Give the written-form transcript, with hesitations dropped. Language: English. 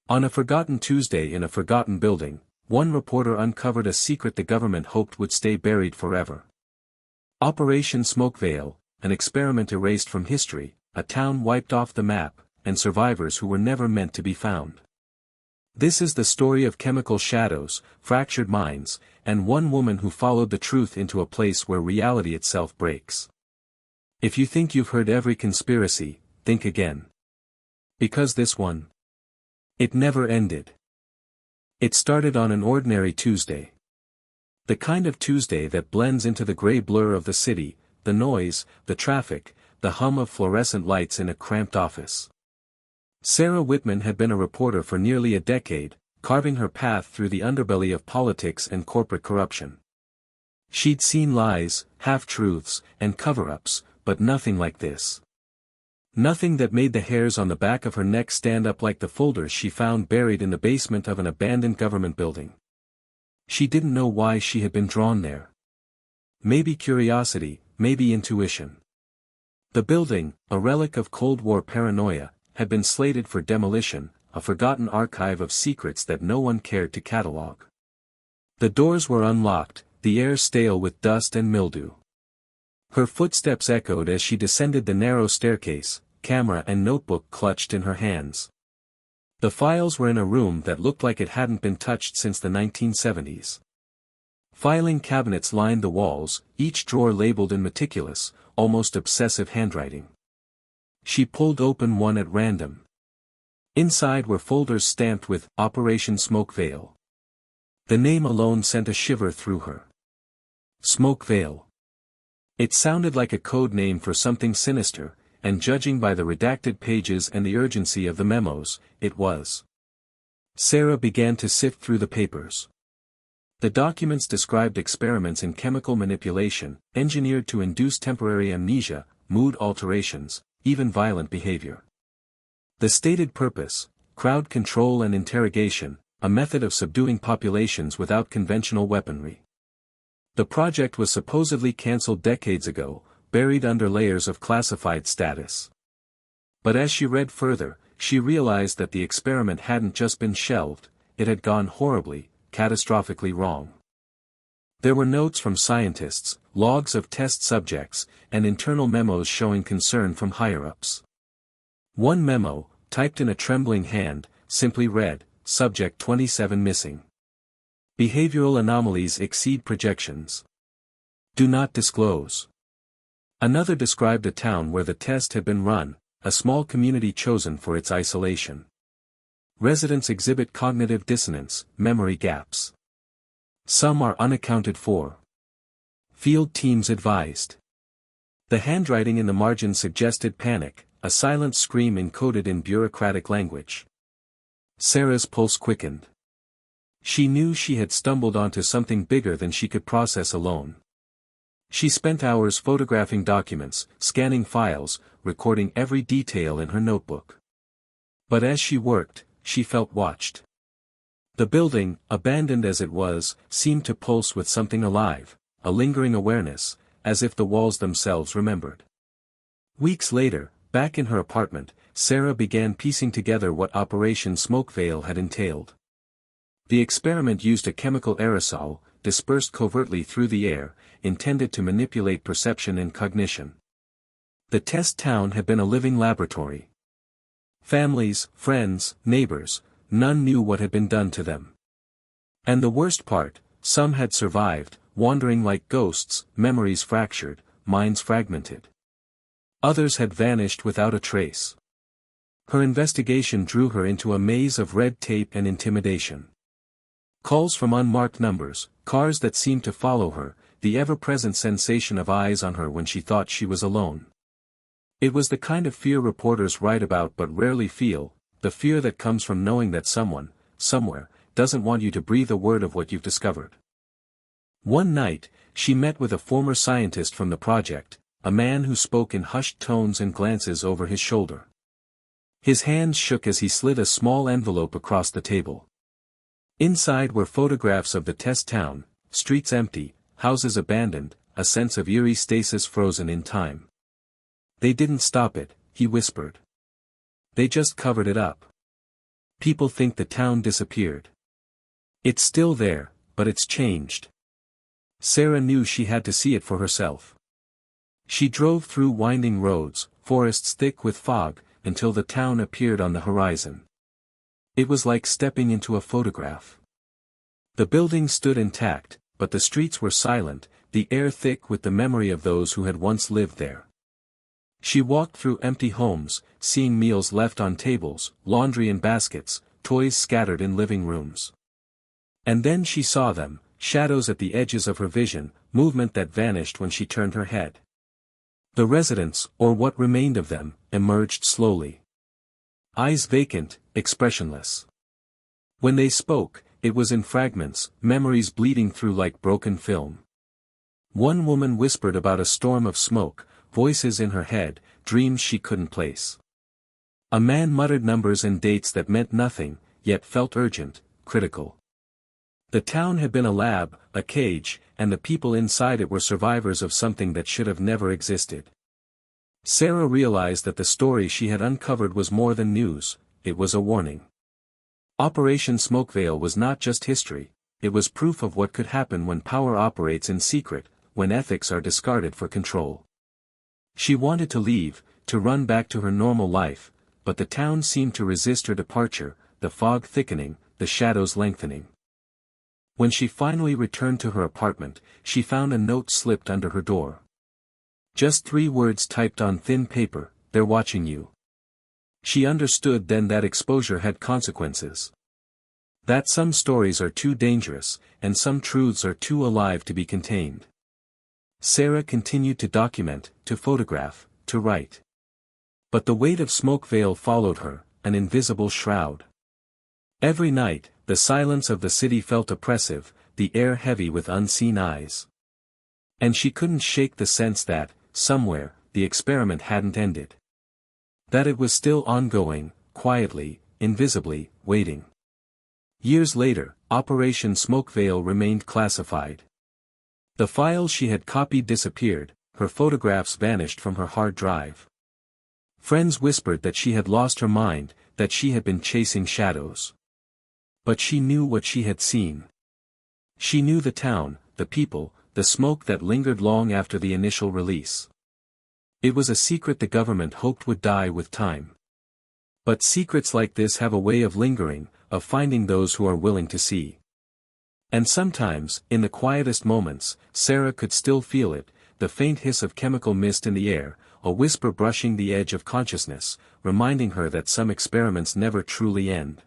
On a forgotten Tuesday in a forgotten building, one reporter uncovered a secret the government hoped would stay buried forever. Operation Smokeveil, an experiment erased from history, a town wiped off the map, and survivors who were never meant to be found. This is the story of chemical shadows, fractured minds, and one woman who followed the truth into a place where reality itself breaks. If you think you've heard every conspiracy, think again. Because this one, it never ended. It started on an ordinary Tuesday. The kind of Tuesday that blends into the gray blur of the city, the noise, the traffic, the hum of fluorescent lights in a cramped office. Sarah Whitman had been a reporter for nearly a decade, carving her path through the underbelly of politics and corporate corruption. She'd seen lies, half-truths, and cover-ups, but nothing like this. Nothing that made the hairs on the back of her neck stand up like the folders she found buried in the basement of an abandoned government building. She didn't know why she had been drawn there. Maybe curiosity, maybe intuition. The building, a relic of Cold War paranoia, had been slated for demolition, a forgotten archive of secrets that no one cared to catalog. The doors were unlocked, the air stale with dust and mildew. Her footsteps echoed as she descended the narrow staircase, camera and notebook clutched in her hands. The files were in a room that looked like it hadn't been touched since the 1970s. Filing cabinets lined the walls, each drawer labeled in meticulous, almost obsessive handwriting. She pulled open one at random. Inside were folders stamped with Operation Smokeveil. The name alone sent a shiver through her. Smokeveil. It sounded like a code name for something sinister, and judging by the redacted pages and the urgency of the memos, it was. Sarah began to sift through the papers. The documents described experiments in chemical manipulation, engineered to induce temporary amnesia, mood alterations, even violent behavior. The stated purpose, crowd control and interrogation, a method of subduing populations without conventional weaponry. The project was supposedly cancelled decades ago, buried under layers of classified status. But as she read further, she realized that the experiment hadn't just been shelved, it had gone horribly, catastrophically wrong. There were notes from scientists, logs of test subjects, and internal memos showing concern from higher-ups. One memo, typed in a trembling hand, simply read, Subject 27 missing. Behavioral anomalies exceed projections. Do not disclose. Another described a town where the test had been run, a small community chosen for its isolation. Residents exhibit cognitive dissonance, memory gaps. Some are unaccounted for. Field teams advised. The handwriting in the margin suggested panic, a silent scream encoded in bureaucratic language. Sarah's pulse quickened. She knew she had stumbled onto something bigger than she could process alone. She spent hours photographing documents, scanning files, recording every detail in her notebook. But as she worked, she felt watched. The building, abandoned as it was, seemed to pulse with something alive, a lingering awareness, as if the walls themselves remembered. Weeks later, back in her apartment, Sarah began piecing together what Operation Smokeveil had entailed. The experiment used a chemical aerosol, dispersed covertly through the air, intended to manipulate perception and cognition. The test town had been a living laboratory. Families, friends, neighbors, none knew what had been done to them. And the worst part, some had survived, wandering like ghosts, memories fractured, minds fragmented. Others had vanished without a trace. Her investigation drew her into a maze of red tape and intimidation. Calls from unmarked numbers, cars that seemed to follow her, the ever-present sensation of eyes on her when she thought she was alone. It was the kind of fear reporters write about but rarely feel, the fear that comes from knowing that someone, somewhere, doesn't want you to breathe a word of what you've discovered. One night, she met with a former scientist from the project, a man who spoke in hushed tones and glances over his shoulder. His hands shook as he slid a small envelope across the table. Inside were photographs of the test town, streets empty, houses abandoned, a sense of eerie stasis frozen in time. They didn't stop it, he whispered. They just covered it up. People think the town disappeared. It's still there, but it's changed. Sarah knew she had to see it for herself. She drove through winding roads, forests thick with fog, until the town appeared on the horizon. It was like stepping into a photograph. The buildings stood intact, but the streets were silent, the air thick with the memory of those who had once lived there. She walked through empty homes, seeing meals left on tables, laundry in baskets, toys scattered in living rooms. And then she saw them, shadows at the edges of her vision, movement that vanished when she turned her head. The residents, or what remained of them, emerged slowly. Eyes vacant, expressionless. When they spoke, it was in fragments, memories bleeding through like broken film. One woman whispered about a storm of smoke, voices in her head, dreams she couldn't place. A man muttered numbers and dates that meant nothing, yet felt urgent, critical. The town had been a lab, a cage, and the people inside it were survivors of something that should have never existed. Sarah realized that the story she had uncovered was more than news, it was a warning. Operation Smokeveil was not just history, it was proof of what could happen when power operates in secret, when ethics are discarded for control. She wanted to leave, to run back to her normal life, but the town seemed to resist her departure, the fog thickening, the shadows lengthening. When she finally returned to her apartment, she found a note slipped under her door. Just 3 words typed on thin paper, "They're watching you." She understood then that exposure had consequences. That some stories are too dangerous, and some truths are too alive to be contained. Sarah continued to document, to photograph, to write. But the weight of Smokeveil followed her, an invisible shroud. Every night, the silence of the city felt oppressive, the air heavy with unseen eyes. And she couldn't shake the sense that, somewhere, the experiment hadn't ended. That it was still ongoing, quietly, invisibly, waiting. Years later, Operation Smokeveil remained classified. The files she had copied disappeared, her photographs vanished from her hard drive. Friends whispered that she had lost her mind, that she had been chasing shadows. But she knew what she had seen. She knew the town, the people, the smoke that lingered long after the initial release. It was a secret the government hoped would die with time. But secrets like this have a way of lingering, of finding those who are willing to see. And sometimes, in the quietest moments, Sarah could still feel it, the faint hiss of chemical mist in the air, a whisper brushing the edge of consciousness, reminding her that some experiments never truly end.